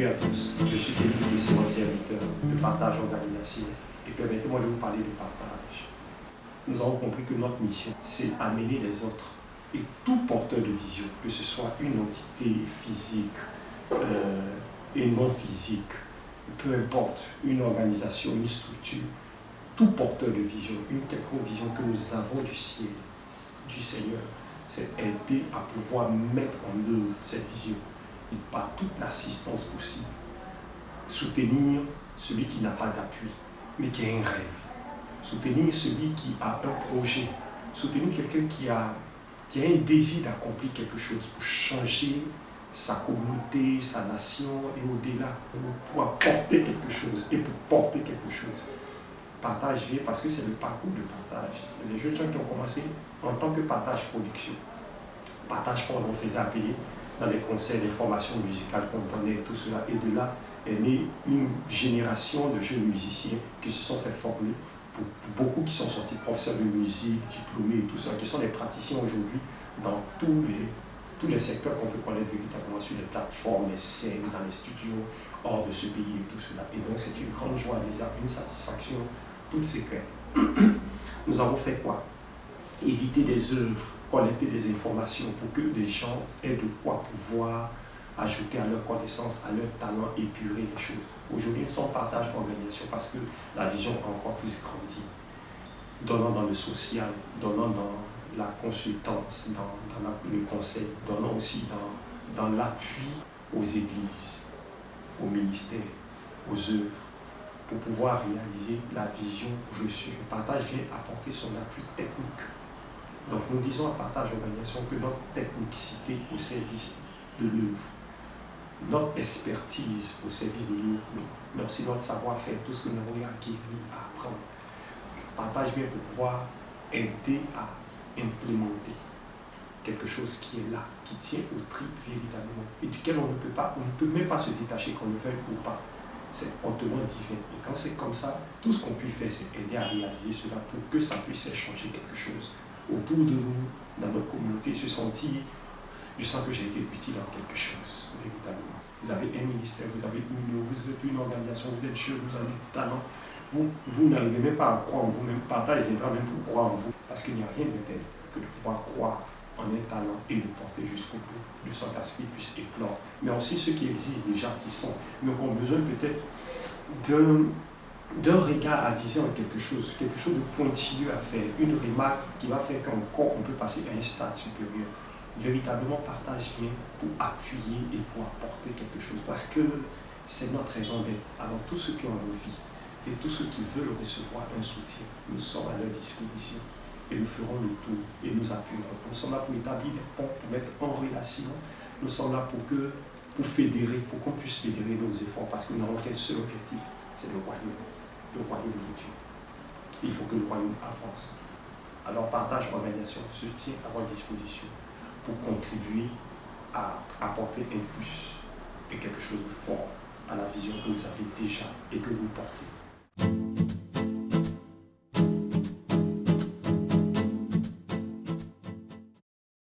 Salut à tous, je suis Philippe et c'est mon serviteur de partage organisation et permettez-moi de vous parler de partage. Nous avons compris que notre mission, c'est amener les autres et tout porteur de vision, que ce soit une entité physique et non physique, peu importe, une organisation, une structure, tout porteur de vision, une quelconque vision que nous avons du ciel, du Seigneur, c'est aider à pouvoir mettre en œuvre cette vision par toute l'assistance possible. Soutenir celui qui n'a pas d'appui, mais qui a un rêve. Soutenir celui qui a un projet. Soutenir quelqu'un qui a un désir d'accomplir quelque chose pour changer sa communauté, sa nation et au-delà, pour apporter quelque chose et pour porter quelque chose. Partage vient parce que c'est le parcours de partage. C'est les jeunes gens qui ont commencé en tant que partage production. Partage pour on faisait appeler dans les concerts, les formations musicales qu'on donnait, tout cela. Et de là est née une génération de jeunes musiciens qui se sont fait former, pour beaucoup qui sont sortis professeurs de musique, diplômés et tout ça, qui sont des praticiens aujourd'hui dans tous les secteurs qu'on peut connaître véritablement sur les plateformes, les scènes, dans les studios, hors de ce pays et tout cela. Et donc c'est une grande joie, une satisfaction, toutes ces quêtes. Nous avons fait quoi? Éditer des œuvres, collecter des informations pour que les gens aient de quoi pouvoir ajouter à leur connaissance, à leur talent, épurer les choses. Aujourd'hui, nous sommes partage organisation parce que la vision a encore plus grandi. Donnant dans le social, donnant dans la consultance, dans le conseil, donnant aussi dans l'appui aux églises, aux ministères, aux œuvres, pour pouvoir réaliser la vision reçue. Le partage vient apporter son appui technique. Donc nous disons à partage organisation que notre technicité au service de l'œuvre, notre expertise au service de l'œuvre, mais aussi notre savoir-faire, tout ce que nous avons acquis à apprendre. Partage vient pour pouvoir aider à implémenter quelque chose qui est là, qui tient au tripes véritablement, et duquel on ne peut même pas se détacher, qu'on le veuille ou pas. C'est hautement divin. Et quand c'est comme ça, tout ce qu'on peut faire, c'est aider à réaliser cela pour que ça puisse faire changer quelque chose autour de nous, dans notre communauté, se sentir, je sens que j'ai été utile en quelque chose, véritablement. Vous avez un ministère, vous avez vous êtes une organisation, vous êtes jeune, vous avez du talent. Vous n'arrivez même pas à croire en vous-même. Partage viendra même pour croire en vous, parce qu'il n'y a rien de tel que de pouvoir croire en un talent et le porter jusqu'au bout, de sorte à ce qu'il puisse éclore. Mais aussi ceux qui existent déjà, qui sont, mais qui ont besoin peut-être d'un regard à viser en quelque chose de pointilleux à faire, une remarque qui va faire qu'encore on peut passer à un stade supérieur. Véritablement, partage vient pour appuyer et pour apporter quelque chose, parce que c'est notre raison d'être. Alors tous ceux qui ont envie et tous ceux qui veulent recevoir un soutien, nous sommes à leur disposition et nous ferons le tour et nous appuierons. Nous sommes là pour établir des ponts, pour mettre en relation. Nous sommes là pour fédérer, pour qu'on puisse fédérer nos efforts, parce que nous n'avons qu'un seul objectif, c'est le royaume de Dieu. Il faut que le royaume avance. Alors partage organisation se tient à votre disposition pour contribuer à apporter un plus et quelque chose de fort à la vision que vous avez déjà et que vous portez.